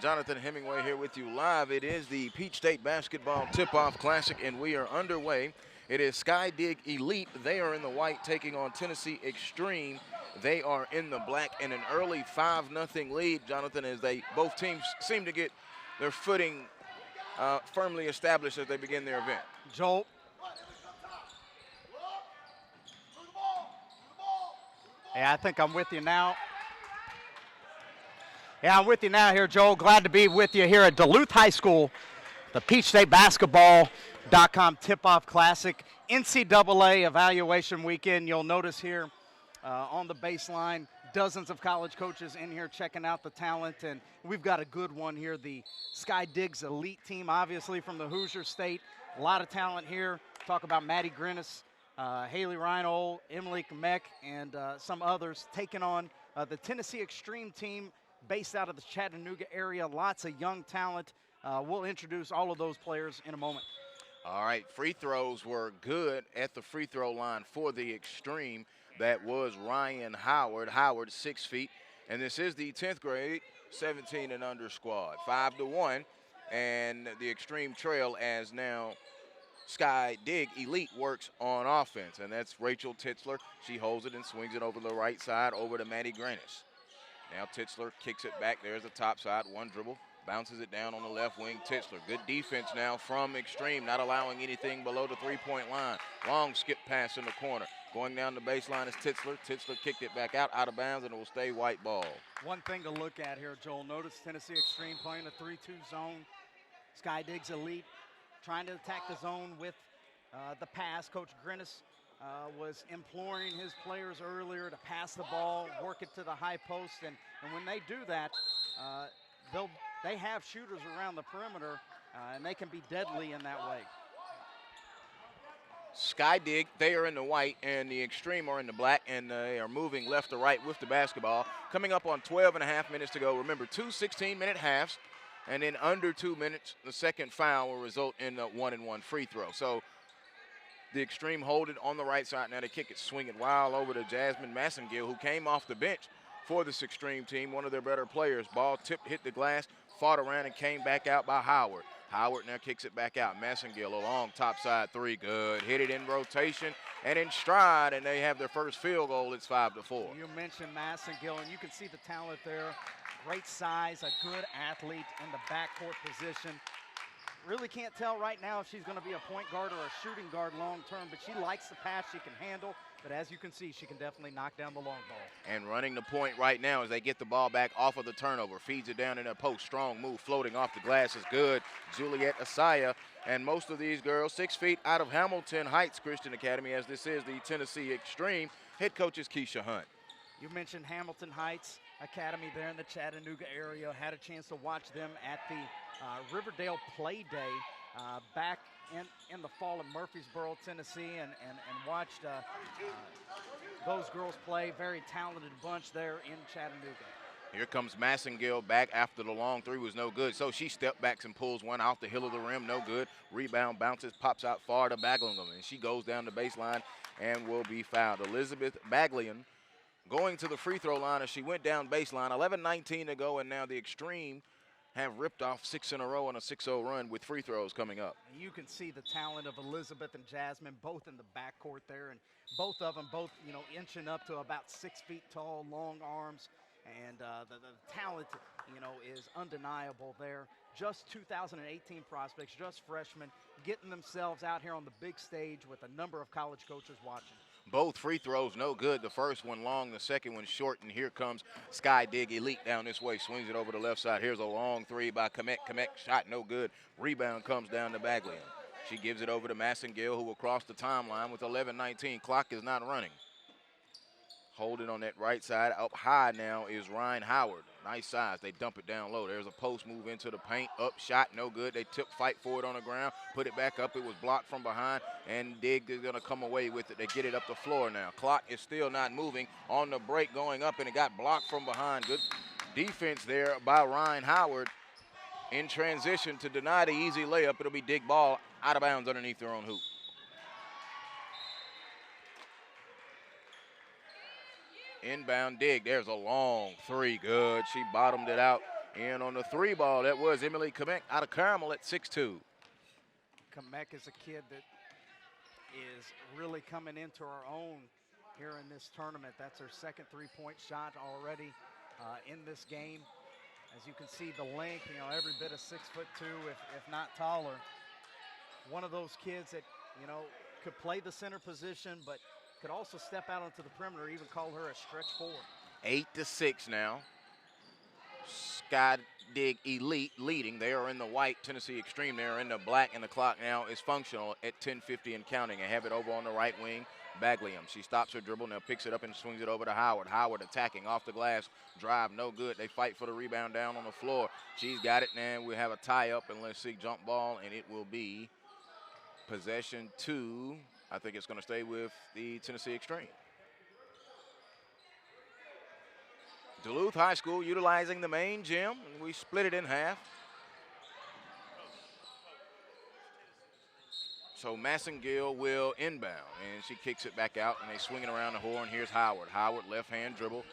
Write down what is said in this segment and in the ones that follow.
Jonathan Hemingway here with you live. It is the Peach State Basketball Tip-Off Classic, and we are underway. It is Sky Dig Elite. They are in the white, taking on Tennessee Xtreme. They are in the black, in an early 5-0 lead, Jonathan, as both teams seem to get their footing firmly established as they begin their event. Joel. Yeah, I think I'm with you now. Yeah, I'm with you now here, Joel. Glad to be with you here at Duluth High School, the Peach State Basketball.com Tip-Off Classic, NCAA Evaluation Weekend. You'll notice here on the baseline, dozens of college coaches in here checking out the talent, and we've got a good one here, the Sky Digs Elite team, obviously from the Hoosier State. A lot of talent here. Talk about Maddie Grennes, Haley Reinhold, Emily Kamek, and some others taking on the Tennessee Xtreme team based out of the Chattanooga area. Lots of young talent. We'll introduce all of those players in a moment. All right, free throws were good at the free throw line for the Xtreme. That was Ryan Howard. Howard, 6 feet. And this is the 10th grade, 17 and under squad. 5-1. And the Xtreme trail as now Sky Dig Elite works on offense. And that's Rachel Titzler. She holds it and swings it over the right side over to Maddie Grennes. Now Titzler kicks it back. There's the top side. One dribble. Bounces it down on the left wing. Titzler. Good defense now from Xtreme. Not allowing anything below the three-point line. Long skip pass in the corner. Going down the baseline is Titzler. Titzler kicked it back out of bounds, and it will stay white ball. One thing to look at here, Joel. Notice Tennessee Xtreme playing a 3-2 zone. Sky Digs Elite trying to attack the zone with the pass. Coach Grennes was imploring his players earlier to pass the ball, work it to the high post, and when they do that, they have shooters around the perimeter, and they can be deadly in that way. Sky Dig, they are in the white, and the Xtreme are in the black, and they are moving left to right with the basketball. Coming up on 12.5 minutes to go. Remember, 2 16-minute halves, and in under 2 minutes, the second foul will result in a 1-and-1 free throw. So the Xtreme hold it on the right side. Now they kick it, swing it wild over to Jasmine Massengill, who came off the bench for this Xtreme team, one of their better players. Ball tipped, hit the glass, fought around, and came back out by Howard. Howard now kicks it back out. Massengill, a long top side three, good. Hit it in rotation and in stride, and they have their first field goal. It's 5-4. You mentioned Massengill, and you can see the talent there. Great size, a good athlete in the backcourt position. Really can't tell right now if she's going to be a point guard or a shooting guard long term, but she likes the pass, she can handle. But as you can see, she can definitely knock down the long ball. And running the point right now as they get the ball back off of the turnover. Feeds it down in a post. Strong move, floating off the glass is good. Juliet Asaya. And most of these girls, 6 feet out of Hamilton Heights Christian Academy, as this is the Tennessee Xtreme. Head coach is Keisha Hunt. You mentioned Hamilton Heights Academy there in the Chattanooga area. Had a chance to watch them at the Riverdale Play Day back in the fall in Murfreesboro, Tennessee, and watched those girls play. Very talented bunch there in Chattanooga. Here comes Massengill back after the long three was no good. So she step backs and pulls one off the hill of the rim, no good. Rebound bounces, pops out far to Baglington, and she goes down the baseline and will be fouled. Elizabeth Baglian going to the free throw line as she went down baseline. 11:19 to go, and now the Xtreme have ripped off 6 in a row on a 6-0 run with free throws coming up. You can see the talent of Elizabeth and Jasmine, both in the backcourt there, and both of them inching up to about 6 feet tall, long arms, and the talent, is undeniable there. Just 2018 prospects, just freshmen, getting themselves out here on the big stage with a number of college coaches watching. Both free throws no good. The first one long, the second one short, and here comes Sky Dig Elite down this way. Swings it over the left side. Here's a long three by Kamek. Kamek shot no good. Rebound comes down to Baglian. She gives it over to Massengill, who will cross the timeline with 11:19. Clock is not running. Holding on that right side. Up high now is Ryan Howard. Nice size. They dump it down low. There's a post move into the paint. Up shot, no good. They fight for it on the ground. Put it back up. It was blocked from behind. And Dig is going to come away with it. They get it up the floor now. Clock is still not moving. On the break going up, and it got blocked from behind. Good defense there by Ryan Howard. In transition to deny the easy layup. It'll be Dig ball out of bounds underneath their own hoop. Inbound Dig. There's a long three. Good. She bottomed it out And on the 3 ball, that was Emily Kamek out of Carmel at 6'2". Kamek is a kid that is really coming into her own here in this tournament. That's her second 3-point shot already in this game. As you can see, the length, every bit of 6'2", if not taller. One of those kids that, could play the center position, but could also step out onto the perimeter, even call her a stretch 4. 8-6 now. Sky Dig Elite leading. They are in the white. Tennessee Xtreme, they are in the black, and the clock now is functional at 10:50 and counting. And have it over on the right wing. Baglium. She stops her dribble, now picks it up and swings it over to Howard. Howard attacking off the glass. Drive, no good. They fight for the rebound down on the floor. She's got it now. We have a tie-up, and let's see, jump ball, and it will be possession 2. I think it's going to stay with the Tennessee Xtreme. Duluth High School utilizing the main gym, and we split it in half. So Massengill will inbound, and she kicks it back out, and they swing it around the horn. Here's Howard. Howard, left-hand dribble,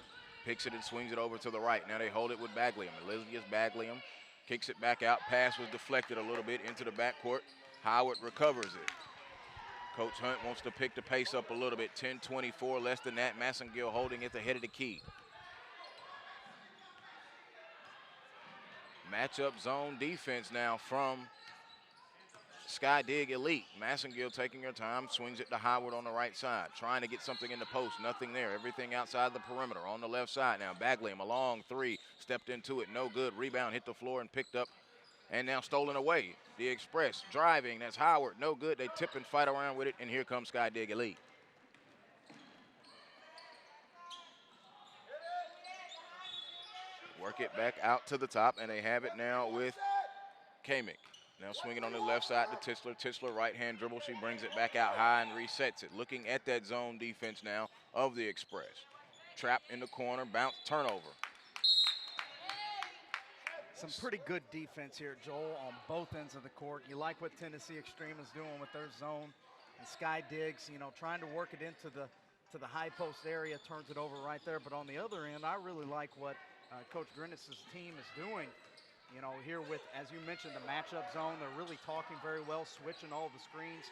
picks it and swings it over to the right. Now they hold it with Baglium. Elizabeth Baglium kicks it back out. Pass was deflected a little bit into the backcourt. Howard recovers it. Coach Hunt wants to pick the pace up a little bit. 10:24, less than that. Massengill holding at the head of the key. Matchup zone defense now from Sky Dig Elite. Massengill taking her time, swings it to Howard on the right side, trying to get something in the post. Nothing there. Everything outside the perimeter on the left side now. Baglium, a long 3, stepped into it. No good. Rebound hit the floor and picked up, and now stolen away. The Express driving. That's Howard. No good. They tip and fight around with it, and here comes Sky Dig Elite. Work it back out to the top, and they have it now with Kamek. Now swinging on the left side to Tishler. Tishler, right-hand dribble. She brings it back out high and resets it. Looking at that zone defense now of the Express. Trap in the corner, bounce, turnover. Some pretty good defense here, Joel, on both ends of the court. You like what Tennessee Xtreme is doing with their zone. And Sky Diggs, trying to work it into the high post area, turns it over right there. But on the other end, I really like what Coach Grennes' team is doing. Here with, as you mentioned, the matchup zone, they're really talking very well, switching all the screens.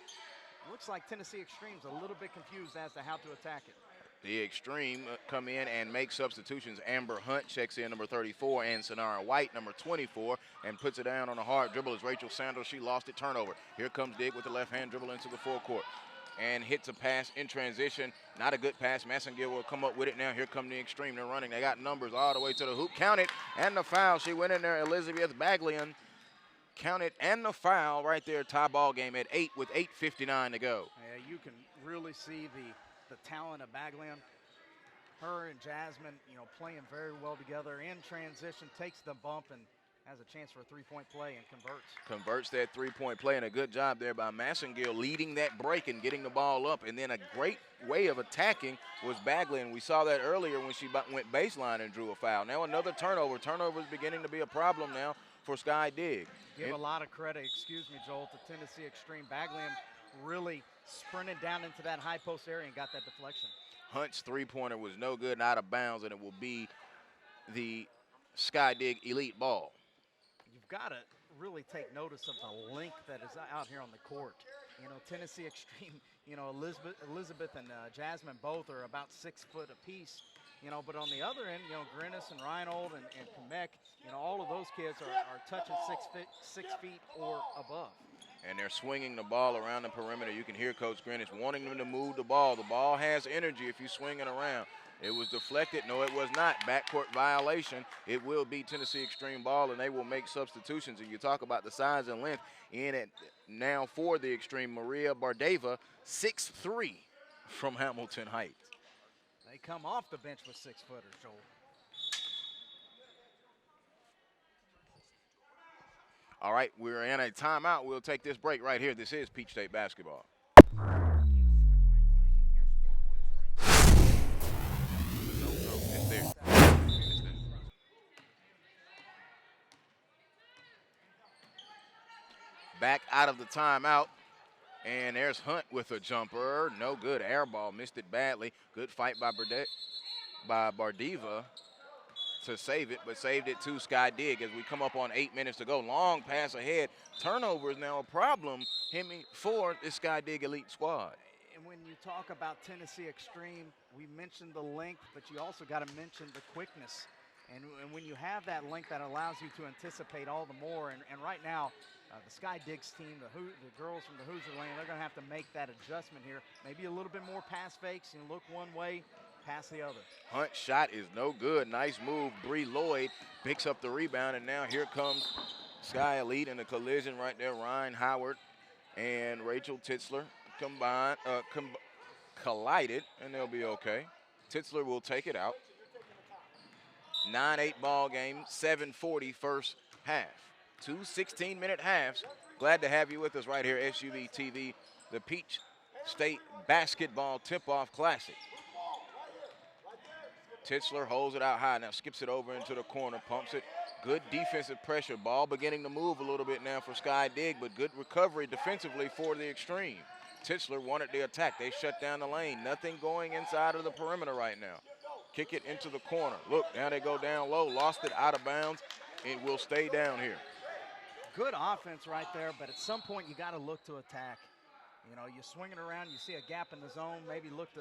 Looks like Tennessee Xtreme's a little bit confused as to how to attack it. The Xtreme come in and make substitutions. Amber Hunt checks in, number 34, and Sonara White, number 24, and puts it down on a hard dribble as Rachel Sanders. She lost it, turnover. Here comes Dig with the left-hand dribble into the forecourt and hits a pass in transition. Not a good pass. Massengill will come up with it now. Here come the Xtreme. They're running. They got numbers all the way to the hoop. Count it, and the foul. She went in there. Elizabeth Baglium counted, and the foul right there. Tie ball game at 8 with 8:59 to go. Yeah, you can really see the talent of Baglium. Her and Jasmine, playing very well together in transition, takes the bump and has a chance for a 3-point play and converts. Converts that 3-point play, and a good job there by Massengill leading that break and getting the ball up. And then a great way of attacking was Baglium. We saw that earlier when she went baseline and drew a foul. Now another turnover. Turnover is beginning to be a problem now for Sky Dig. Give a lot of credit, Joel, to Tennessee Xtreme. Baglium really sprinted down into that high post area and got that deflection. Hunt's 3-pointer was no good and out of bounds, and it will be the Sky Dig Elite ball. You've got to really take notice of the length that is out here on the court. Tennessee Xtreme, Elizabeth and Jasmine both are about 6 foot apiece. But on the other end, Grennes and Reinhold and Kamek, all of those kids are touching 6 feet or above. And they're swinging the ball around the perimeter. You can hear Coach Grennes wanting them to move the ball. The ball has energy if you swing it around. It was deflected. No, it was not. Backcourt violation. It will be Tennessee Xtreme ball, and they will make substitutions. And you talk about the size and length in it now for the Xtreme. Maria Bardeva, 6'3", from Hamilton Heights. They come off the bench with 6-footers, Joel. All right, we're in a timeout. We'll take this break right here. This is Peach State basketball. It's there. Back out of the timeout. And there's Hunt with a jumper. No good. Air ball. Missed it badly. Good fight by Bardeva to save it, but saved it to Sky Dig as we come up on 8 minutes to go. Long pass ahead. Turnover is now a problem for the Sky Dig Elite squad. And when you talk about Tennessee Xtreme, we mentioned the length, but you also got to mention the quickness. And when you have that length, that allows you to anticipate all the more. And right now, the Sky Digs team, the girls from the Hoosier Lane, they're going to have to make that adjustment here. Maybe a little bit more pass fakes and look one way, pass the other. Hunt shot is no good. Nice move. Bree Lloyd picks up the rebound, and now here comes Sky Elite in a collision right there. Ryan Howard and Rachel Titzler collided, and they'll be okay. Titzler will take it out. 9-8 ball game, 7:40 first half. 2 16-minute halves. Glad to have you with us right here, SUVtv, the Peach State Basketball Tip-Off Classic. Titzler holds it out high, now skips it over into the corner, pumps it. Good defensive pressure. Ball beginning to move a little bit now for Sky Dig, but good recovery defensively for the Xtreme. Titzler wanted the attack. They shut down the lane. Nothing going inside of the perimeter right now. Kick it into the corner. Look, now they go down low. Lost it out of bounds. It will stay down here. Good offense right there, but at some point you got to look to attack. You know, you swing it around, you see a gap in the zone, maybe look to,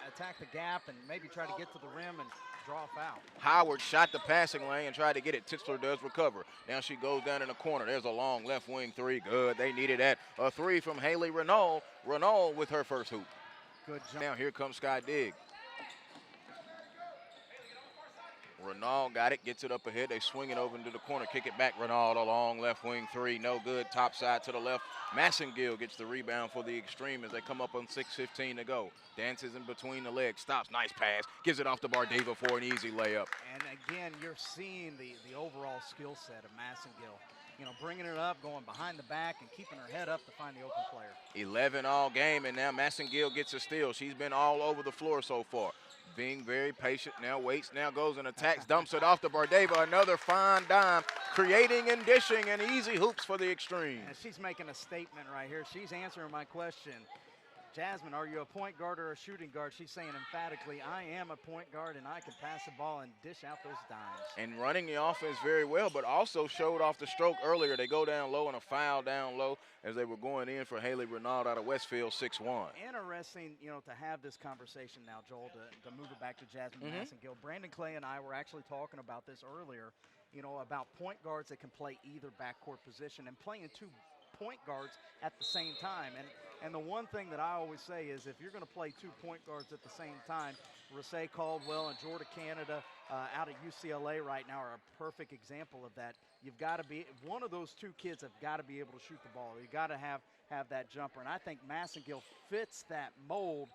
attack the gap and maybe try to get to the rim and draw a foul. Howard shot the passing lane and tried to get it. Titzler does recover. Now she goes down in the corner. There's a long left wing three. Good. They needed that. A three from Haley Renault. Renault with her first hoop. Good jump. Now here comes Sky Dig. Renault got it, gets it up ahead. They swing it over into the corner, kick it back. Renault, a long left wing three, no good. Top side to the left. Massengill gets the rebound for the Xtreme as they come up on 6:15 to go. Dances in between the legs, stops, nice pass, gives it off to Bardeva for an easy layup. And again, you're seeing the overall skill set of Massengill. You know, bringing it up, going behind the back, and keeping her head up to find the open player. 11 all game, and now Massengill gets a steal. She's been all over the floor so far. Being very patient, now waits, now goes and attacks, dumps it off to Bardeva. Another fine dime, creating and dishing, and easy hoops for the Xtreme. And she's making a statement right here. She's answering my question. Jasmine, are you a point guard or a shooting guard? She's saying emphatically, I am a point guard and I can pass the ball and dish out those dimes. And running the offense very well, but also showed off the stroke earlier. They go down low and a foul down low as they were going in for Haley Renaud out of Westfield, 6-1. Interesting, to have this conversation now, Joel, to move it back to Jasmine Massengill. Brandon Clay and I were actually talking about this earlier, about point guards that can play either backcourt position and playing two point guards at the same time. And the one thing that I always say is if you're going to play 2 point guards at the same time, Rasay Caldwell and Jordan Canada out at UCLA right now are a perfect example of that. You've got to be, one of those 2 kids have got to be able to shoot the ball. You got to have that jumper. And I think Massengill fits that mold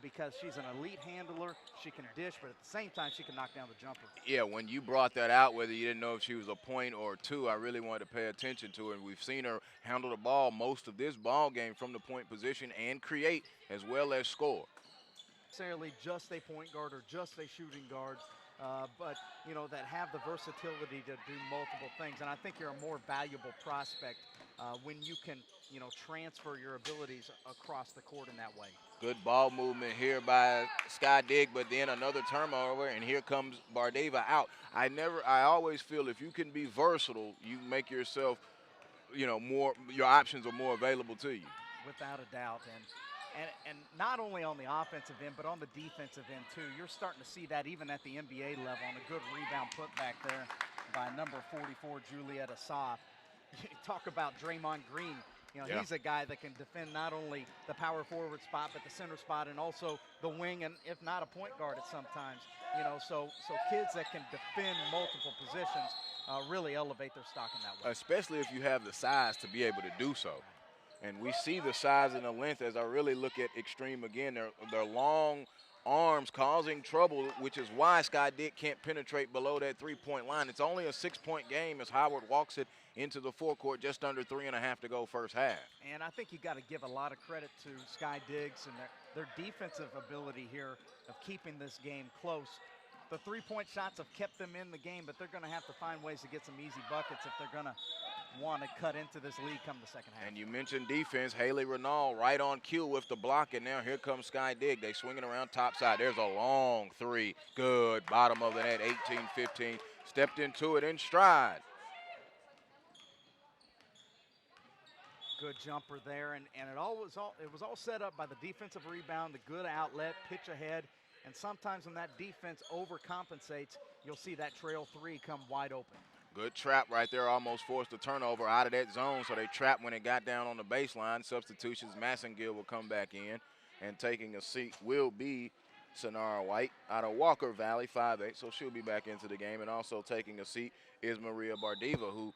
because she's an elite handler. She can dish, but at the same time, she can knock down the jumper. Yeah, when you brought that out, whether you didn't know if she was a point or 2, I really wanted to pay attention to it. And we've seen her handle the ball most of this ball game from the point position and create as well as score. Necessarily just a point guard or just a shooting guard, but that have the versatility to do multiple things. And I think you're a more valuable prospect when you can transfer your abilities across the court in that way. Good ball movement here by Sky Dig, but then another turnover, and here comes Bardeva out. I always feel if you can be versatile, you make yourself, more, your options are more available to you. Without a doubt. And not only on the offensive end, but on the defensive end, too. You're starting to see that even at the NBA level on a good rebound put back there by number 44, Juliet Assaf. You talk about Draymond Green. He's a guy that can defend not only the power forward spot, but the center spot and also the wing, and if not a point guard at sometimes. So kids that can defend multiple positions really elevate their stock in that way. Especially if you have the size to be able to do so. And we see the size and the length as I really look at Xtreme again. Their long arms causing trouble, which is why Sky Dig can't penetrate below that 3-point line. It's only a 6-point game as Howard walks it into the forecourt, just under 3.5 to go first half. And I think you got to give a lot of credit to Sky Diggs and their defensive ability here of keeping this game close. the three-point shots have kept them in the game, but they're going to have to find ways to get some easy buckets if they're going to want to cut into this lead come the second half. And you mentioned defense. Haley Renault right on cue with the block, and now here comes Sky Dig. They swing it around top side. There's a long three. Good. Bottom of the net, 18-15. Stepped into it in stride. Good jumper there, and it was all set up by the defensive rebound, the good outlet, pitch ahead, and sometimes when that defense overcompensates, you'll see that trail three come wide open. Good trap right there, almost forced a turnover out of that zone, so they trapped when it got down on the baseline. Substitutions, Massengill will come back in, and taking a seat will be Sonara White out of Walker Valley, 5'8", so she'll be back into the game. And also taking a seat is Maria Bardiva, who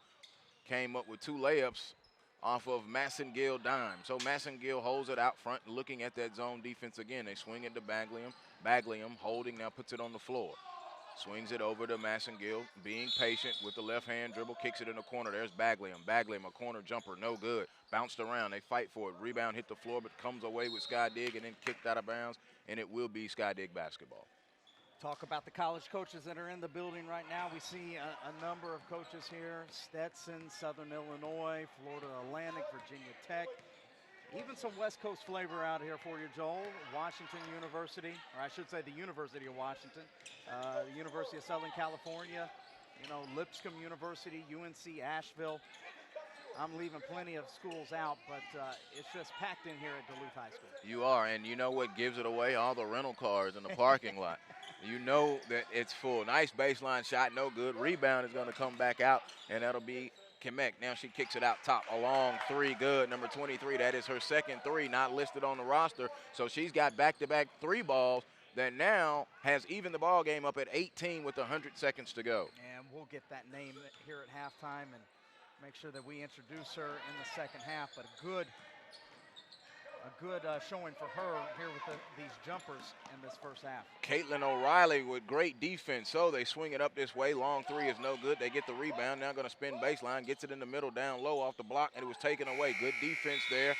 came up with 2 layups off of Massengill dime. So Massengill holds it out front, looking at that zone defense again. They swing it to Baglium. Baglium holding, now puts it on the floor. Swings it over to Massengill, being patient with the left hand dribble, kicks it in the corner. There's Baglium. Baglium, a corner jumper, no good. Bounced around, they fight for it. Rebound hit the floor, but comes away with Sky Dig and then kicked out of bounds, and it will be Sky Dig basketball. Talk about the college coaches that are in the building right now. We see a number of coaches here: Stetson, Southern Illinois, Florida Atlantic, Virginia Tech. Even some West Coast flavor out here for you, Joel. Washington University, or I should say the University of Washington, the University of Southern California, Lipscomb University, UNC Asheville. I'm leaving plenty of schools out, but it's just packed in here at Duluth High School. You are, and you know what gives it away? All the rental cars in the parking lot. You know that it's full. Nice baseline shot, no good. Rebound is going to come back out, and that'll be Kemek. Now she kicks it out top. A long three, good. Number 23, that is her second three, not listed on the roster. So she's got back-to-back 3 balls that now has even the ball game up at 18 with 100 seconds to go. And we'll get that name here at halftime and make sure that we introduce her in the second half. But a good showing for her here with these jumpers in this first half. Caitlin O'Reilly with great defense. So they swing it up this way. Long three is no good. They get the rebound. Now going to spin baseline. Gets it in the middle, down low off the block, and it was taken away. Good defense there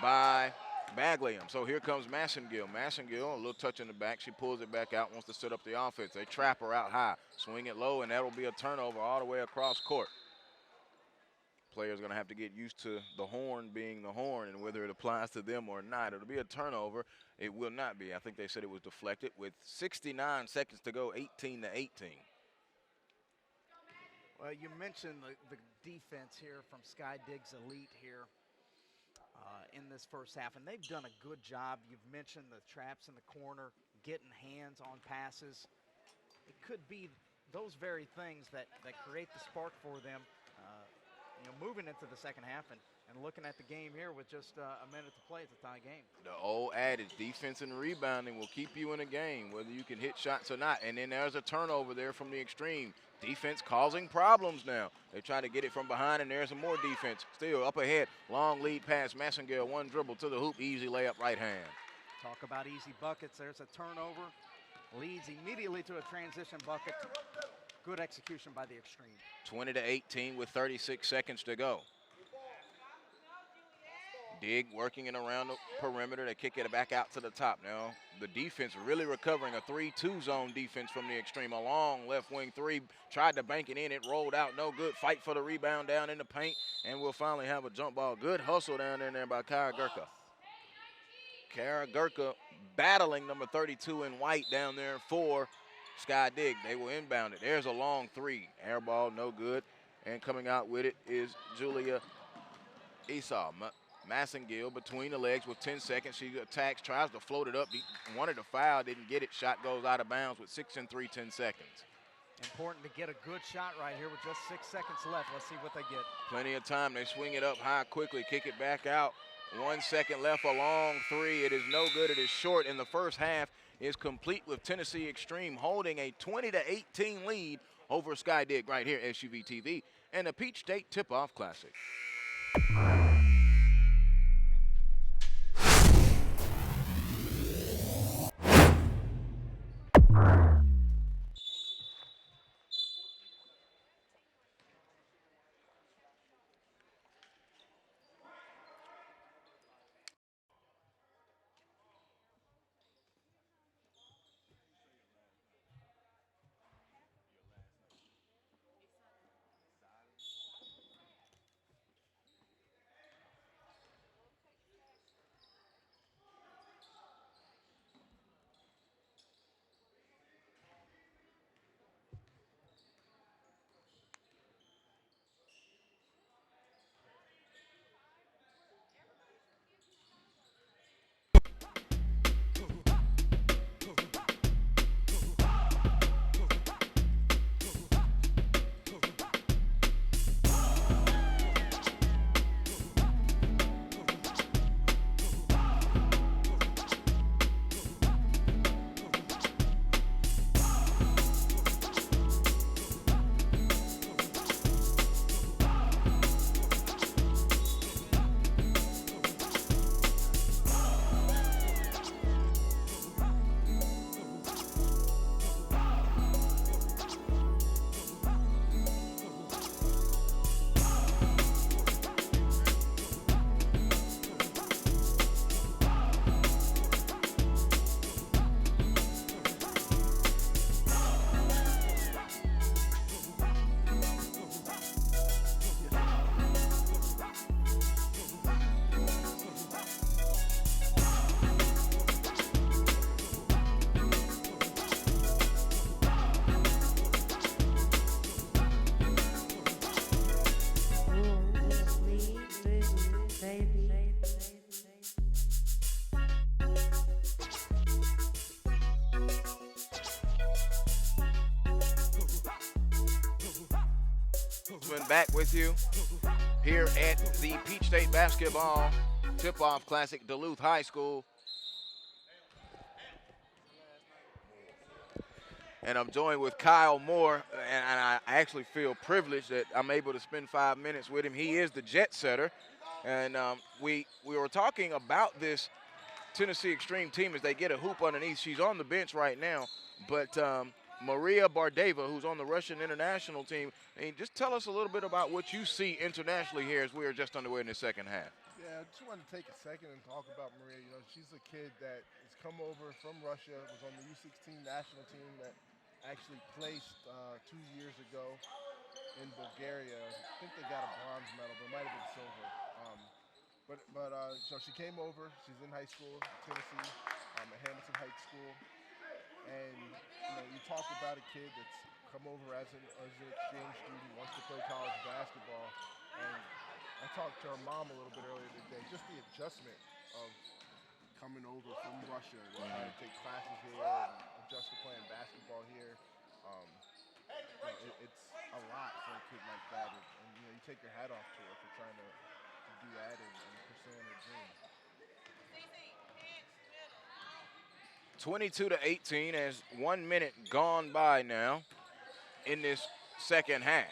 by Baglium. So here comes Massengill. Massengill, a little touch in the back. She pulls it back out, wants to set up the offense. They trap her out high. Swing it low, and that'll be a turnover all the way across court. Players going to have to get used to the horn being the horn and whether it applies to them or not. It'll be a turnover. It will not be. I think they said it was deflected with 69 seconds to go, 18-18. Well, you mentioned the defense here from Sky Dig's Elite here in this first half, and they've done a good job. You've mentioned the traps in the corner, getting hands on passes. It could be those very things that create the spark for them. Moving into the second half and looking at the game here with just a minute to play, it's a tie game. The old adage, defense and rebounding will keep you in a game, whether you can hit shots or not. And then there's a turnover there from the Extreme. Defense causing problems now. They try to get it from behind, and there's some more defense. Still up ahead, long lead pass, Massengill, one dribble to the hoop, easy layup, right hand. Talk about easy buckets. There's a turnover, leads immediately to a transition bucket. Good execution by the Extreme. 20-18 with 36 seconds to go. Dig working it around the perimeter. They kick it back out to the top. Now the defense really recovering, a 3-2 zone defense from the Extreme. A long left wing three, tried to bank it in. It rolled out, no good. Fight for the rebound down in the paint, and we'll finally have a jump ball. Good hustle down in there by Kara Gurka. Kara Gurka battling number 32 in white down there for Sky Dig. They will inbound it. There's a long three. Air ball, no good. And coming out with it is Julia Esau. Massengill between the legs with 10 seconds. She attacks, tries to float it up. Wanted to foul, didn't get it. Shot goes out of bounds with 6 and 3, 10 seconds. Important to get a good shot right here with just 6 seconds left. Let's see what they get. Plenty of time. They swing it up high quickly, kick it back out. 1 second left, a long three. It is no good. It is short in the first half. Is complete with Tennessee Extreme holding a 20-18 lead over Sky Dig right here at SUVtv and the Peach State Tip-Off Classic. Been back with you here at the Peach State Basketball Tip-Off Classic, Duluth High School. And I'm joined with Kyle Moore, and I actually feel privileged that I'm able to spend 5 minutes with him. He is the jet setter, and we were talking about this Tennessee Xtreme team as they get a hoop underneath. She's on the bench right now, but Maria Bardeva, who's on the Russian international team, just tell us a little bit about what you see internationally here as we are just underway in the second half. Yeah, I just wanted to take a second and talk about Maria. You know, she's a kid that has come over from Russia, was on the U16 national team that actually placed 2 years ago in Bulgaria. I think they got a bronze medal, but it might have been silver. So she came over. She's in high school in Tennessee, at Hamilton High School. And, you know, you talk about a kid that's come over as an exchange student, wants to play college basketball. And I talked to her mom a little bit earlier today, just the adjustment of coming over from Russia and trying to take classes here and adjust to playing basketball here. It's a lot for a kid like that. And you know, you take your hat off to her for trying to do that and pursuing her dream. 22-18 as 1 minute gone by now in this second half.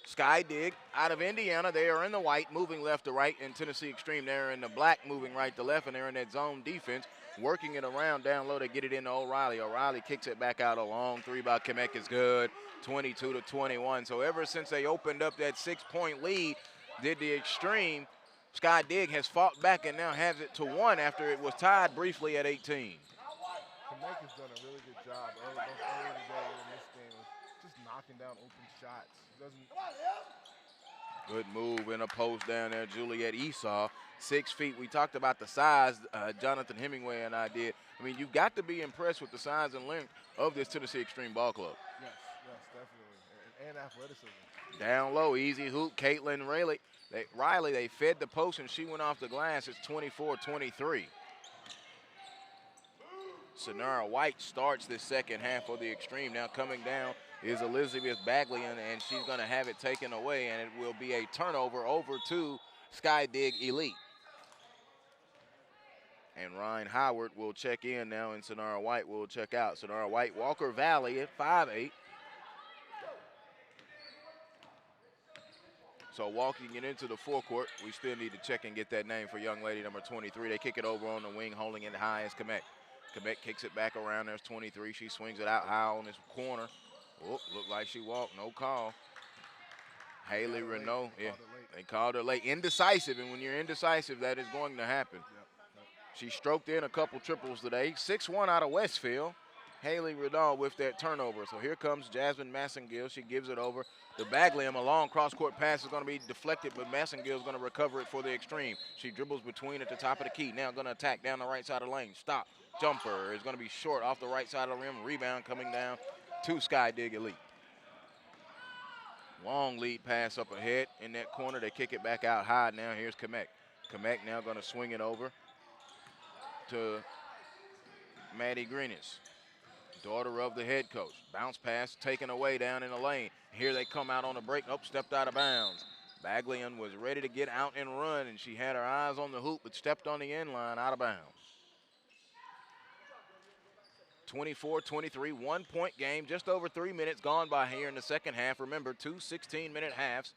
Sky Dig out of Indiana. They are in the white, moving left to right, and Tennessee Xtreme, they're in the black, moving right to left, and they're in that zone defense, working it around down low to get it into O'Reilly. O'Reilly kicks it back out. A long three by Kemek is good, 22-21. So ever since they opened up that 6-point lead, did the Xtreme, Sky Dig has fought back and now has it to 1 after it was tied briefly at 18. Kemek has done a really good job earlier today in this game of just knocking down open shots. Good move in a post down there, Juliet Esau, 6 feet. We talked about the size, Jonathan Hemingway and I did. I mean, you've got to be impressed with the size and length of this Tennessee Xtreme Ball Club. Yes, definitely, and athleticism. Down low, easy hoop, Caitlin Riley, they fed the post and she went off the glass. It's 24-23. Sonara White starts this second half of the Xtreme. Now coming down is Elizabeth Bagley, and she's going to have it taken away, and it will be a turnover over to Sky Dig Elite. And Ryan Howard will check in now, and Sonara White will check out. Sonara White, Walker Valley at 5'8". So walking it into the forecourt, we still need to check and get that name for young lady number 23. They kick it over on the wing, holding it high as Kemek. Kemek kicks it back around. There's 23. She swings it out high on this corner. Oh, looked like she walked. No call. Haley Renault. Yeah, they called her late. Indecisive, and when you're indecisive, that is going to happen. She stroked in a couple triples today. 6'1" out of Westfield. Haley Renault with that turnover. So here comes Jasmine Massengill. She gives it over to Bagley. A long cross-court pass is going to be deflected, but Massengill is going to recover it for the Xtreme. She dribbles between at the top of the key. Now going to attack down the right side of the lane. Stop. Jumper is going to be short off the right side of the rim. Rebound coming down to Sky Dig Elite. Long lead pass up ahead in that corner. They kick it back out high now. Here's Kemek. Kemek now going to swing it over to Maddie Grennes, daughter of the head coach. Bounce pass taken away down in the lane. Here they come out on the break. Nope, stepped out of bounds. Baglian was ready to get out and run, and she had her eyes on the hoop, but stepped on the end line out of bounds. 24-23, 1 point game, just over 3 minutes gone by here in the second half. Remember, 2 16-minute halves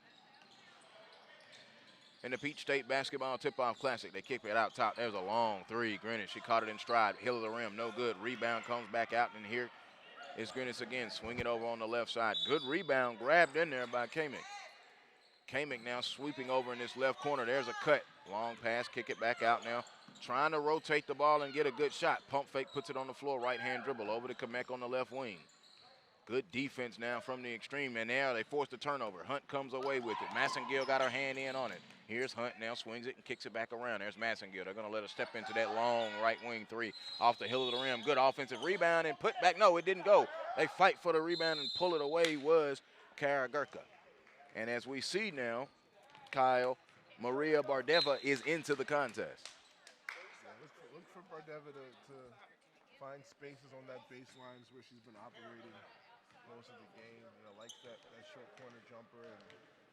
in the Peach State Basketball Tip-Off Classic. They kick it out top. There's a long three. Grennes, she caught it in stride. Hill of the rim, no good. Rebound comes back out, and here is Grennes again. Swing it over on the left side. Good rebound, grabbed in there by Kamick. Kamick now sweeping over in this left corner. There's a cut. Long pass, kick it back out now. Trying to rotate the ball and get a good shot. Pump fake, puts it on the floor, right-hand dribble over to Kemek on the left wing. Good defense now from the Xtreme, and now they force the turnover. Hunt comes away with it. Massengill got her hand in on it. Here's Hunt, now swings it and kicks it back around. There's Massengill. They're going to let her step into that long right wing three off the hill of the rim. Good offensive rebound and put back. No, it didn't go. They fight for the rebound and pull it away was Kara Gurka. And as we see now, Kyle, Maria Bardeva is into the contest. Yeah, look for Bardeva to find spaces on that baselines where she's been operating most of the game. You know, likes that short corner jumper, and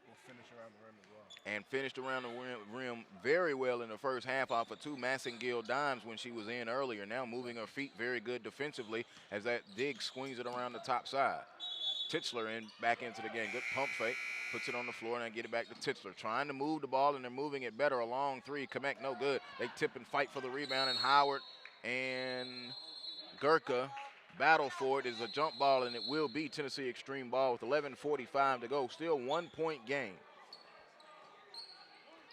will finish around the rim as well. And finished around the rim very well in the first half off of 2 Massengill dimes when she was in earlier. Now moving her feet very good defensively as that dig swings it around the top side. Titzler back into the game. Good pump fake. Puts it on the floor and I get it back to Titzler. Trying to move the ball and they're moving it better. A long three. Kamek no good. They tip and fight for the rebound, and Howard and Gurka battle for it. Is a jump ball, and it will be Tennessee Xtreme ball with 11:45 to go. Still 1-point game.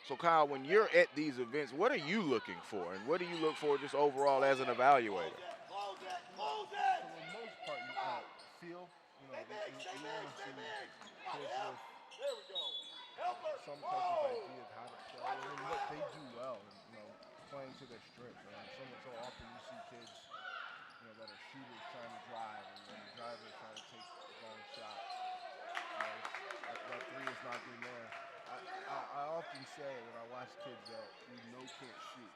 So, Kyle, when you're at these events, what are you looking for? And what do you look for just overall as an evaluator? For the most part, you feel, you know, you want to see kids with some type of idea of how to play and what they do well, and, you know, playing to their strengths. So often you see kids, you know, that are shooters trying to drive, and then the driver is trying to take the long shot. You know, that three is not getting there. I often say when I watch kids that you know can't shoot,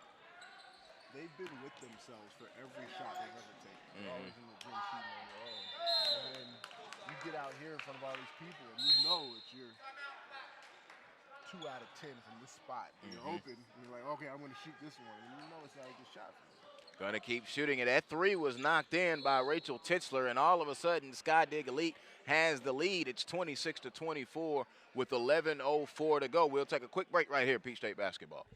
they've been with themselves for every shot they've ever taken. They're always in the gym shooting on their own. And then you get out here in front of all these people and you know that you're 2 out of 10 from this spot. And you're open and you're like, okay, I'm going to shoot this one. And you know it's not a good shot for you. Gonna keep shooting it. That three was knocked in by Rachel Titzler, and all of a sudden, Sky Dig Elite has the lead. It's 26-24 with 11:04 to go. We'll take a quick break right here, Peach State basketball.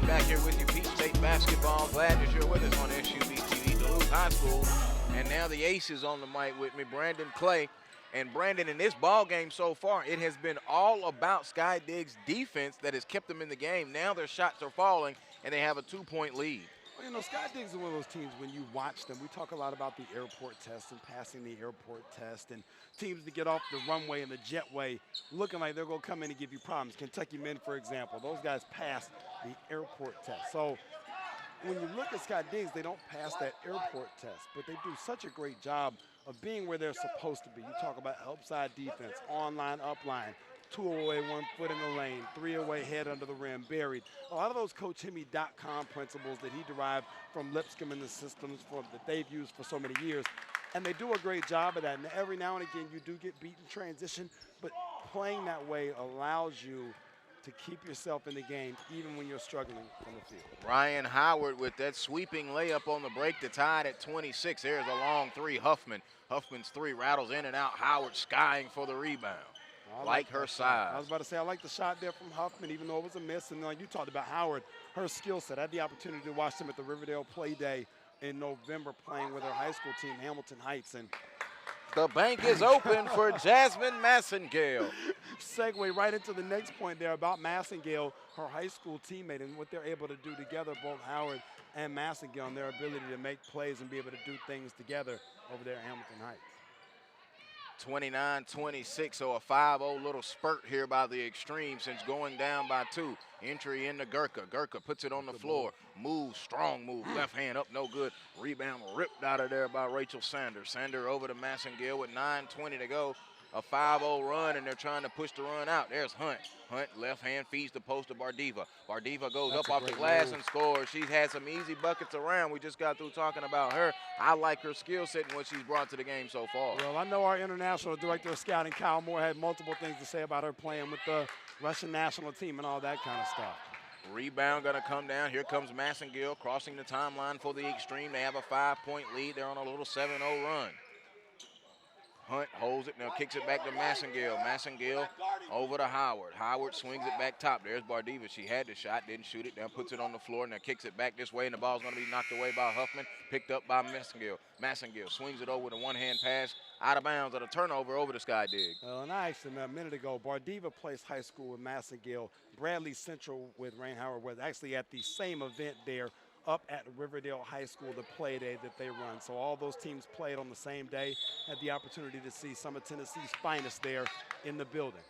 Back here with you, Peach State basketball. Glad that you're with us on SUVtv, Duluth High School. And now the Aces on the mic with me, Brandon Clay. And Brandon, in this ball game so far, it has been all about Sky Dig's defense that has kept them in the game. Now their shots are falling, and they have a 2-point lead. Well, you know, Sky Dig's are one of those teams, when you watch them, we talk a lot about the airport test and passing the airport test, and teams that get off the runway and the jetway looking like they're going to come in and give you problems. Kentucky men, for example, those guys pass the airport test. So when you look at Sky Dig's, they don't pass that airport test, but they do such a great job of being where they're supposed to be. You talk about upside defense, on-line, up-line, 2 away, 1 foot in the lane, 3 away, head under the rim, buried. A lot of those CoachHimmy.com principles that he derived from Lipscomb and the systems that they've used for so many years. And they do a great job of that. And every now and again, you do get beat in transition, but playing that way allows you to keep yourself in the game even when you're struggling on the field. Ryan Howard with that sweeping layup on the break to tie it at 26. There's a long three. Huffman's three rattles in and out. Howard skying for the rebound. Like her size. I was about to say, I like the shot there from Huffman, even though it was a miss. And like you talked about Howard, her skill set. I had the opportunity to watch them at the Riverdale Play Day in November playing with her high school team, Hamilton Heights. And the bank is open for Jasmine Massengale. Segue right into the next point there about Massengale, her high school teammate, and what they're able to do together, both Howard and Massengale, and their ability to make plays and be able to do things together over there at Hamilton Heights. 29-26, so a 5-0 little spurt here by the Xtreme since going down by 2. Entry into Gurka. Gurka puts it on the floor. Moves, strong move, left hand up, no good. Rebound ripped out of there by Rachel Sanders. Sanders over to Massengale with 9:20 to go. A 5-0 run, and they're trying to push the run out. There's Hunt. Hunt, left hand, feeds the post to Bardiva. Bardiva goes up off the glass and scores. She's had some easy buckets around. We just got through talking about her. I like her skill set and what she's brought to the game so far. Well, I know our international director of scouting, Kyle Moore, had multiple things to say about her playing with the Russian national team and all that kind of stuff. Rebound going to come down. Here comes Massengale crossing the timeline for the Xtreme. They have a 5-point lead. They're on a little 7-0 run. Hunt holds it, now kicks it back to Massengale. Massengale over to Howard. Howard swings it back top. There's Bardiva. She had the shot, didn't shoot it. Now puts it on the floor, now kicks it back this way, and the ball's going to be knocked away by Huffman. Picked up by Massengale. Massengale swings it over with a one-hand pass, out of bounds at a turnover over to Sky Dig. Well, and I asked him a minute ago, Bardiva plays high school with Massengale. Bradley Central with Rain Howard was actually at the same event there up at Riverdale High School, the play day that they run. So all those teams played on the same day, had the opportunity to see some of Tennessee's finest there in the building.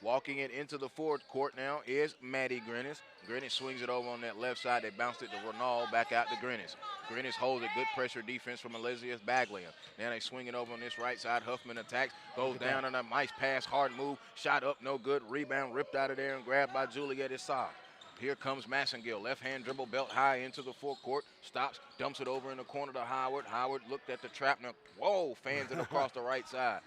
Walking it into the fourth court now is Maddie Grennes. Grennes swings it over on that left side. They bounced it to Ronald, back out to Grennes. Grennes holds it. Good pressure defense from Elizabeth Baglian. Now they swing it over on this right side. Huffman attacks, goes down on a nice pass, hard move, shot up, no good. Rebound ripped out of there and grabbed by Juliet Issa. Here comes Massengill, left hand dribble, belt high into the forecourt, stops, dumps it over in the corner to Howard. Howard looked at the trap, now, whoa, fans it across the right side.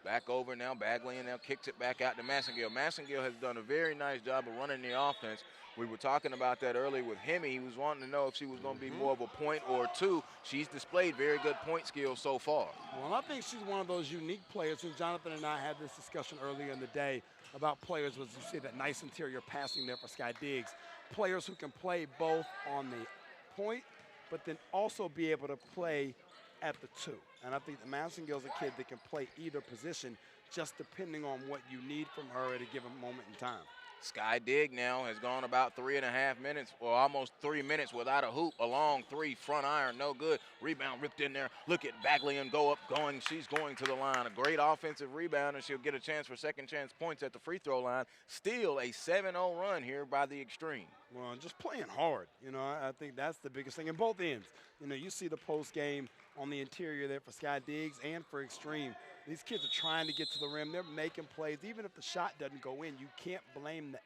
Back over now, Baglian now kicks it back out to Massengill. Massengill has done a very nice job of running the offense. We were talking about that earlier with Hemi. He was wanting to know if she was going to be more of a point or two. She's displayed very good point skills so far. Well, I think she's one of those unique players, and Jonathan and I had this discussion earlier in the day about players, was you see that nice interior passing there for Sky Diggs. Players who can play both on the point, but then also be able to play at the two. And I think that Massengill's a kid that can play either position, just depending on what you need from her at a given moment in time. Sky Dig now has gone about 3.5 minutes, or almost 3 minutes without a hoop. A long three, front iron, no good. Rebound ripped in there. Look at Baglian go up, going. She's going to the line. A great offensive rebound, and she'll get a chance for second chance points at the free throw line. Still a 7-0 run here by the Xtreme. Well, just playing hard. You know, I think that's the biggest thing in both ends. You know, you see the post game on the interior there for Sky Diggs and for Xtreme. These kids are trying to get to the rim. They're making plays. Even if the shot doesn't go in, you can't blame the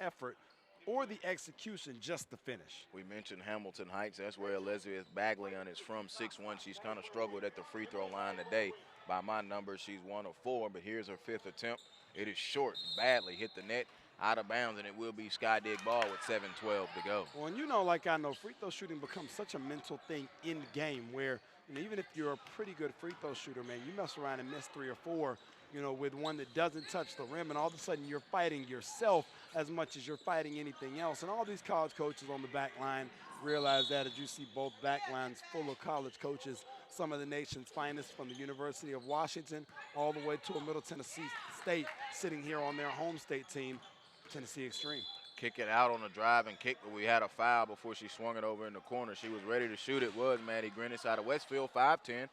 effort or the execution, just the finish. We mentioned Hamilton Heights. That's where Elizabeth Baglian is from, 6'1". She's kind of struggled at the free throw line today. By my numbers, she's 1 of 4, but here's her 5th attempt. It is short, badly hit the net, out of bounds, and it will be Sky Dig ball with 7:12 to go. Well, and you know, like I know, free throw shooting becomes such a mental thing in game where, you know, even if you're a pretty good free throw shooter, man, you mess around and miss 3 or 4, you know, with one that doesn't touch the rim, and all of a sudden you're fighting yourself as much as you're fighting anything else. And all these college coaches on the back line realize that, as you see both back lines full of college coaches, some of the nation's finest, from the University of Washington all the way to a Middle Tennessee State, sitting here on their home state team, Tennessee Xtreme. Kick it out on a drive and kick, but we had a foul before she swung it over in the corner. She was ready to shoot. It was Maddie Grennes out of Westfield, 5'10",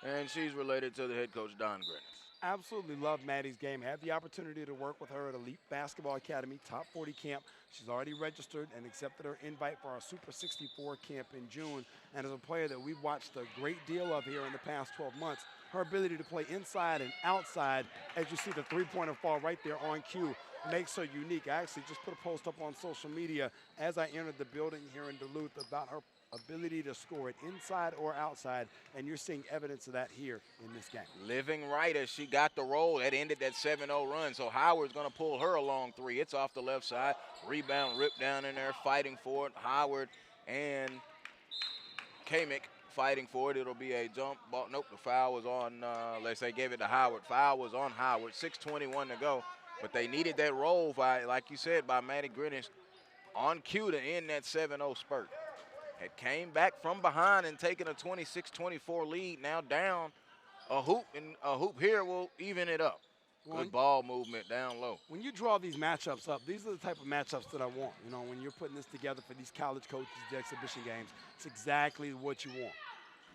and she's related to the head coach, Don Grennes. Absolutely love Maddie's game. Had the opportunity to work with her at Elite Basketball Academy, Top 40 camp. She's already registered and accepted her invite for our Super 64 camp in June. And as a player that we've watched a great deal of here in the past 12 months, her ability to play inside and outside, as you see the three-pointer fall right there on cue, makes her unique. I actually just put a post up on social media as I entered the building here in Duluth about her ability to score it inside or outside, and you're seeing evidence of that here in this game. Living right as she got the roll. That ended that 7-0 run, so Howard's going to pull her a long three. It's off the left side. Rebound ripped down in there, fighting for it. Howard and Kamick fighting for it. It'll be a jump ball. Nope, the foul was on, let's say, gave it to Howard. Foul was on Howard, 6:21 to go. But they needed that roll, by, like you said, by Maddie Grennes on cue to end that 7-0 spurt. It came back from behind and taken a 26-24 lead. Now down a hoop, and a hoop here will even it up. Good ball movement down low. When you draw these matchups up, these are the type of matchups that I want. You know, when you're putting this together for these college coaches, the exhibition games, it's exactly what you want.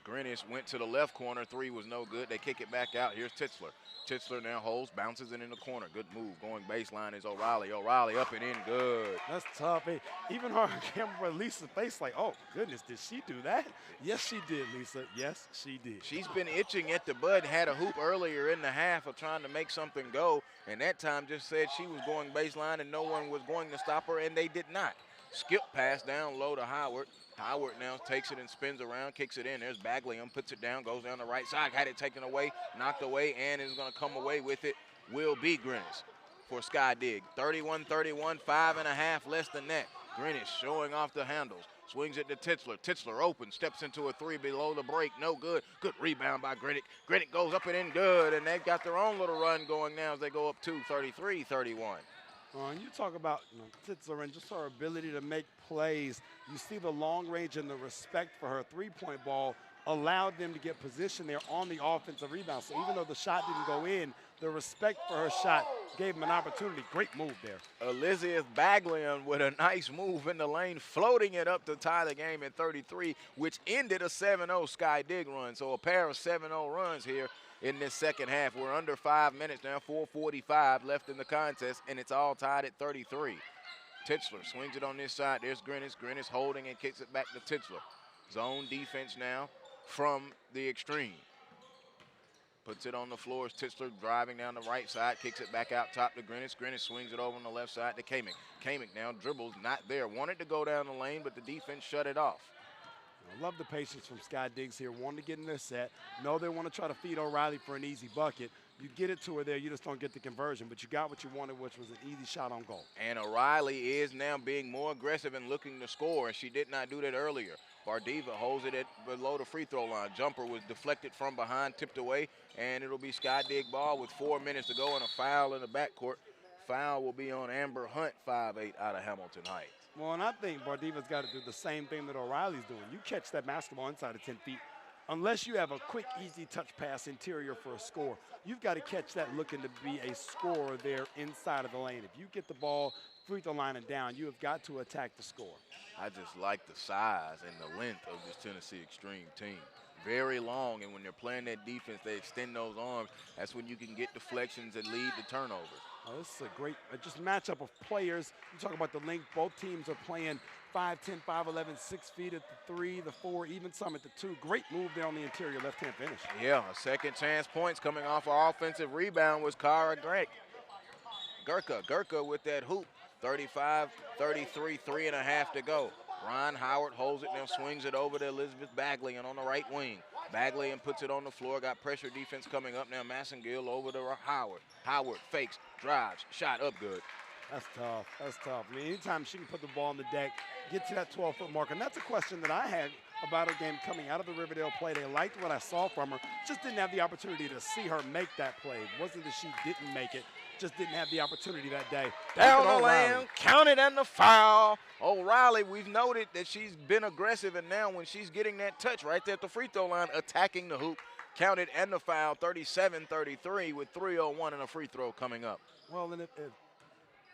Grennes went to the left corner. 3 was no good. They kick it back out. Here's Titzler. Titzler now holds, bounces it in the corner. Good move. Going baseline is O'Reilly. O'Reilly up and in. Good. That's tough. Hey, even her camera, Lisa's face like, oh, goodness, did she do that? Yes, she did, Lisa. Yes, she did. She's been itching at the bud. Had a hoop earlier in the half of trying to make something go, and that time just said she was going baseline and no one was going to stop her, and they did not. Skip pass down low to Howard. Howard now takes it and spins around, kicks it in. There's Baglium, puts it down, goes down the right side, had it taken away, knocked away, and is going to come away with it. Will be Grennes for Sky Dig. 31-31, 5.5 less than that. Grennes showing off the handles. Swings it to Titzler. Titzler open, steps into a 3 below the break. No good. Good rebound by Grennes. Grennes goes up and in good, and they've got their own little run going now as they go up 33-31. And you talk about, you know, Titzler and just her ability to make plays. You see the long range and the respect for her three-point ball allowed them to get position there on the offensive rebound. So even though the shot didn't go in, the respect for her shot gave him an opportunity. Great move there. Elizabeth Baglian with a nice move in the lane, floating it up to tie the game at 33, which ended a 7-0 Sky Dig run. So a pair of 7-0 runs here in this second half. We're under 5 minutes now, 4:45 left in the contest, and it's all tied at 33. Titzler swings it on this side. There's Grennes. Grennes holding and kicks it back to Titzler. Zone defense now from the Xtreme. Puts it on the floor as Titzler driving down the right side, kicks it back out top to Grennes. Grennes swings it over on the left side to Kamick. Kamick now dribbles, not there. Wanted to go down the lane, but the defense shut it off. I love the patience from Sky Diggs here. Wanting to get in their set. Know they want to try to feed O'Reilly for an easy bucket. You get it to her there, you just don't get the conversion, but you got what you wanted, which was an easy shot on goal. And O'Reilly is now being more aggressive and looking to score, and she did not do that earlier. Bardiva holds it at below the free throw line. Jumper was deflected from behind, tipped away, and it'll be Sky Dig ball with 4 minutes to go and a foul in the backcourt. Foul will be on Amber Hunt, 5'8", out of Hamilton Heights. Well, and I think Bardiva's got to do the same thing that O'Reilly's doing. You catch that basketball inside of 10 feet. Unless you have a quick, easy touch pass interior for a score, you've got to catch that looking to be a scorer there inside of the lane. If you get the ball free throw line and down, you have got to attack the score. I just like the size and the length of this Tennessee Xtreme team. Very long, and when they're playing that defense, they extend those arms. That's when you can get deflections and lead to turnovers. Oh, this is a great just matchup of players. You talk about the length. Both teams are playing 5'10", 5'11", 6 feet at the 3, the 4, even some at the 2. Great move there on the interior left-hand finish. Yeah, a second chance points coming off an offensive rebound was Kara Gurka. Gurka with that hoop. 35-33, 3.5 to go. Ron Howard holds it now, swings it over to Elizabeth Baglian on the right wing. Baglian puts it on the floor, got pressure defense coming up now. Massengill over to Howard. Howard fakes, drives, shot up good. That's tough. That's tough. I mean, anytime she can put the ball on the deck, get to that 12-foot mark, and that's a question that I had about her game coming out of the Riverdale play. They liked what I saw from her, just didn't have the opportunity to see her make that play. It wasn't that she didn't make it, just didn't have the opportunity that day. Down the lane, counted and the foul. O'Reilly, we've noted that she's been aggressive, and now when she's getting that touch right there at the free throw line, attacking the hoop, counted and the foul, 37-33 with 3:01 and a free throw coming up. Well, and if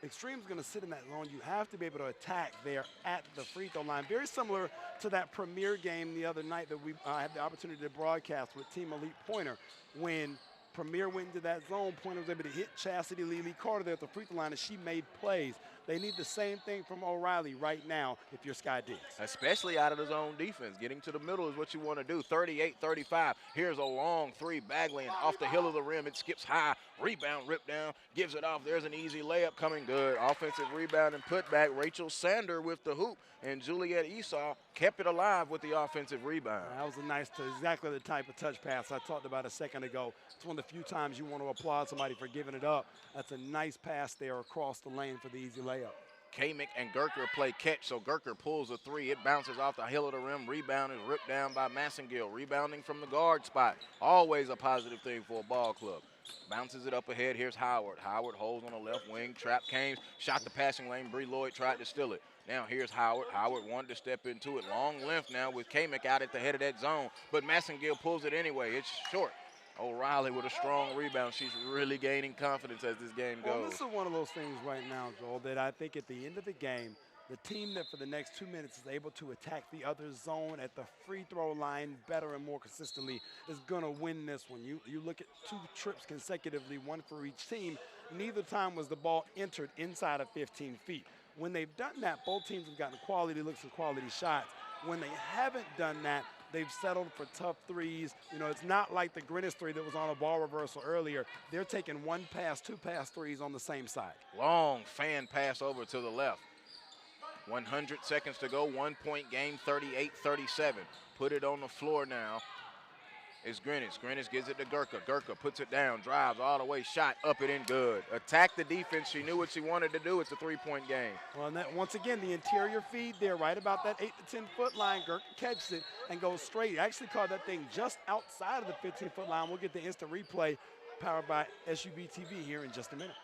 Xtreme's going to sit in that zone, you have to be able to attack there at the free throw line. Very similar to that Premier game the other night that we had the opportunity to broadcast with Team Elite Pointer. When Premier went into that zone, Pointer was able to hit Chastity Lee Carter there at the free throw line, and she made plays. They need the same thing from O'Reilly right now if you're Sky Diggs. Especially out of the zone defense. Getting to the middle is what you want to do. 38-35. Here's a long three. Baglian off the hill of the rim. It skips high. Rebound, rip down. Gives it off. There's an easy layup coming good. Offensive rebound and putback. Rachel Sander with the hoop. And Juliet Esau kept it alive with the offensive rebound. That was a nice, exactly the type of touch pass I talked about a second ago. It's one of the few times you want to applaud somebody for giving it up. That's a nice pass there across the lane for the easy layup. Kamick and Gurker play catch, so Gurker pulls a three. It bounces off the hill of the rim. Rebound is ripped down by Massengill. Rebounding from the guard spot. Always a positive thing for a ball club. Bounces it up ahead. Here's Howard. Howard holds on the left wing. Trap came, shot the passing lane. Bree Lloyd tried to steal it. Now here's Howard. Howard wanted to step into it. Long length now with Kamick out at the head of that zone, but Massengill pulls it anyway. It's short. O'Reilly with a strong rebound. She's really gaining confidence as this game goes. Well, this is one of those things right now, Joel, that I think at the end of the game, the team that for the next 2 minutes is able to attack the other zone at the free throw line better and more consistently is going to win this one. You look at 2 trips consecutively, one for each team. Neither time was the ball entered inside of 15 feet. When they've done that, both teams have gotten quality looks and quality shots. When they haven't done that, they've settled for tough threes. You know, it's not like the Grennes three that was on a ball reversal earlier. They're taking 1 pass, 2 pass threes on the same side. Long fan pass over to the left. 100 seconds to go, 1 point game, 38-37. Put it on the floor now. It's Grennes. Grennes gives it to Gurka. Gurka puts it down, drives all the way, shot, up it in good. Attack the defense. She knew what she wanted to do. It's a 3-point game. Well, and that, once again, the interior feed there, right about that 8 to 10 foot line. Gurka catches it and goes straight. Actually caught that thing just outside of the 15-foot line. We'll get the instant replay powered by SUVtv here in just a minute.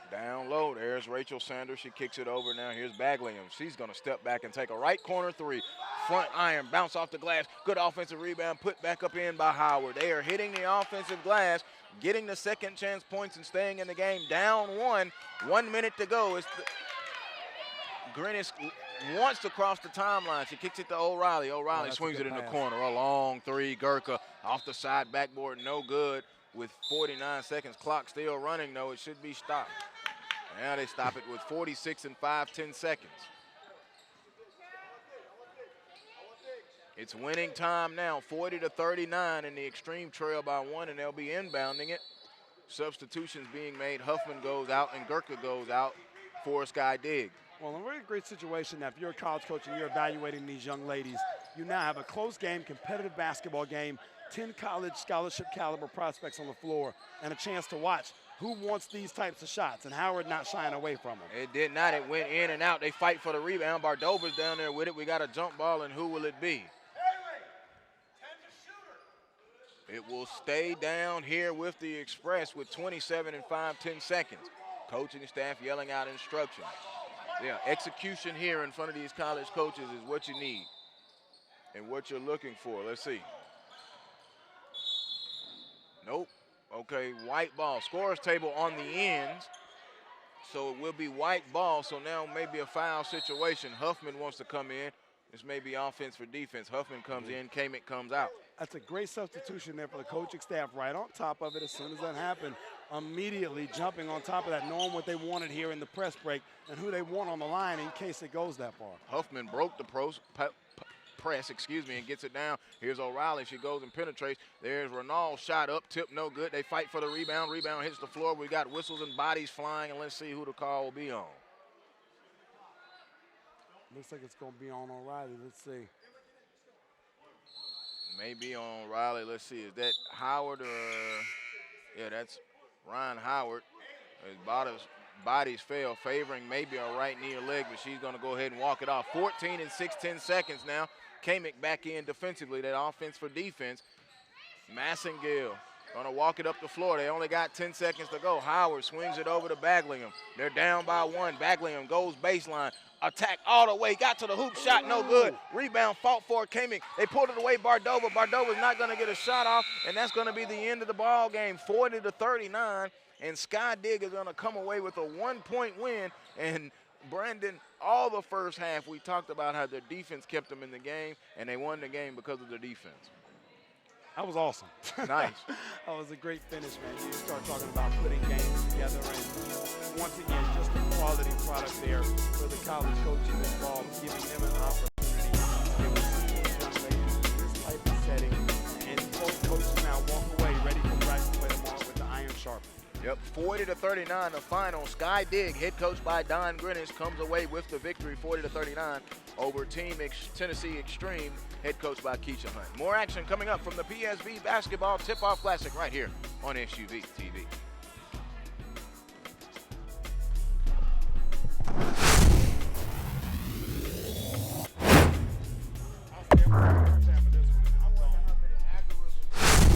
Down low, there's Rachel Sanders. She kicks it over now. Here's Baglian. She's going to step back and take a right corner three. Front iron, bounce off the glass. Good offensive rebound, put back up in by Howard. They are hitting the offensive glass getting the second chance points and staying in the game. Down 1, 1 minute to go. Grennes wants to cross the timeline. She kicks it to O'Reilly. O'Reilly swings it in the corner. A long 3. Gurka off the side backboard, no good. With 49 seconds, clock still running though. It should be stopped. Now they stop it with 46 and 5/10 seconds. It's winning time now, 40-39, and the Xtreme trail by 1, and they'll be inbounding it. Substitutions being made. Huffman goes out and Gurka goes out for Sky Dig. Well, in a very great situation now, if you're a college coach and you're evaluating these young ladies, you now have a close game, competitive basketball game, 10 college scholarship caliber prospects on the floor, and a chance to watch who wants these types of shots, and Howard not shying away from them. It did not. It went in and out. They fight for the rebound. Bardova's down there with it. We got a jump ball, and who will it be? It will stay down here with the Express with 27 and 5/10 seconds. Coaching staff yelling out instructions. Yeah, execution here in front of these college coaches is what you need and what you're looking for. Let's see. Nope. Okay, white ball. Scorer's table on the ends, so it will be white ball. So now maybe a foul situation. Huffman wants to come in. This may be offense for defense. Huffman comes in, Kamick comes out. That's a great substitution there for the coaching staff, right on top of it. As soon as that happened, immediately jumping on top of that, knowing what they wanted here in the press break and who they want on the line in case it goes that far. Huffman broke the press, and gets it down. Here's O'Reilly. She goes and penetrates. There's Renal, shot up, tip, no good. They fight for the rebound. Rebound hits the floor. We got whistles and bodies flying, and let's see who the call will be on. Looks like it's going to be on O'Reilly. Let's see. Maybe on O'Reilly. Let's see. Is that Howard or? Yeah, that's Ryan Howard. His bodies fail, favoring maybe a right knee or leg, but she's going to go ahead and walk it off. 14 and 6/10 seconds now. Kamick back in defensively. That offense for defense. Massengill going to walk it up the floor. They only got 10 seconds to go. Howard swings it over to Baglium. They're down by 1. Baglium goes baseline. Attack all the way. Got to the hoop. Shot no good. Rebound fought for Kamick. They pulled it away. Bardova. Bardova's not going to get a shot off, and that's going to be the end of the ball game. 40-39. And Sky Dig is going to come away with a 1-point win. And Brandon, all the first half, we talked about how their defense kept them in the game, and they won the game because of their defense. That was awesome. Nice. That was a great finish, man. You start talking about putting games together, and once again, just a quality product there for the college coaches involved, giving them an opportunity to see these young ladies in this type of setting, and both coaches now walk away ready for practice play tomorrow with the iron sharpened. Yep, 40-39, the final. Sky Dig, head coached by Don Grennes, comes away with the victory, 40-39, over Team Tennessee Xtreme, head coached by Keisha Hunt. More action coming up from the PSB Basketball Tip-Off Classic right here on SUVtv.